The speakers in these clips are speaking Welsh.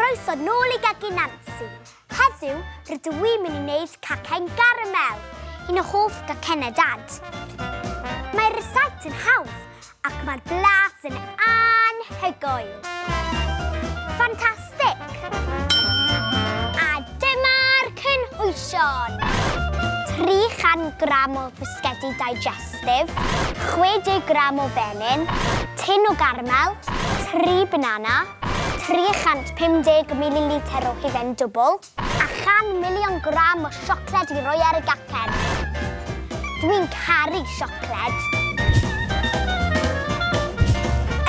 Croeso nôl I Gegin Nansi. Heddiw, rydw i'n mynd I wneud Cacen Garamel, un o hoff gacennau dad. Mae'r rysait yn hawdd ac mae'r blas yn anhygoel. Ffantastig! A dyma'r cynhwysion. 300 gram o bisgedi digestif, 60 gram o fenyn, tin o garamel, 3 banana, 350 ml o hufen dwbl, a 100,000 gram o siocled I roi ar y gacen. Dwi'n caru siocled.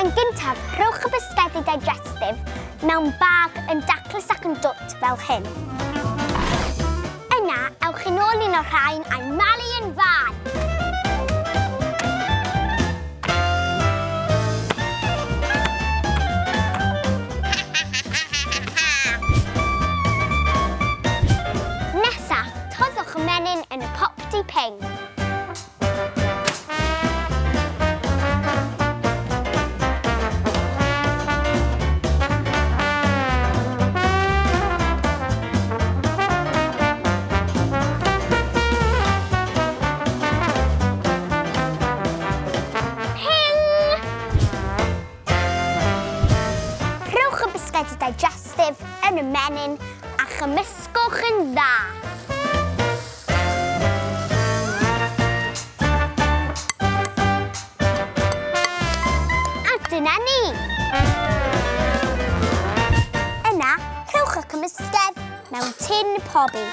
Yn gyntaf, rhowch y bisgedi digestif mewn bag yn daclus ac yn dwt fel hyn. Yna, ewch yn ôl un o'r rhain a'i malu yn fan. Nesa, toddwch y menyn yn y popty ping. Digestif yn y menyn a chymysgwch yn dda. A dyna ni. Yna, rhowch y cymysgedd mewn tin pobi.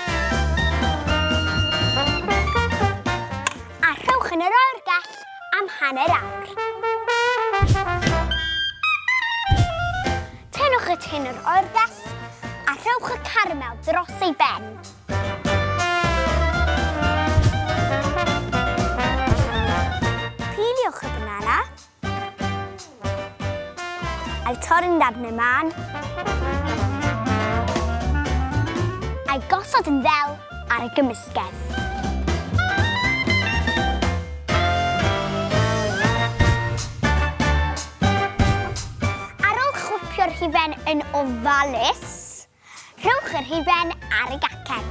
A rhowch yn yr oergell am hanner awr. Tynwch y tin o'r oergell a rhowch y caramel dros ei ben. Piliwch y banana a'i torri'n darnau man a'i gosod yn ddel ar y gymysgedd. Hufen yn ofalus, rhowch yr hufen ar y gacen.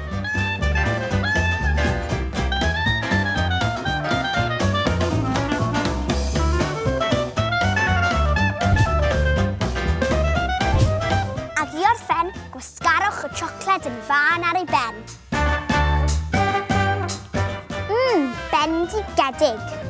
Ac I orffen, gwasgarwch y siocled yn fan ar ei ben. Bendigedig.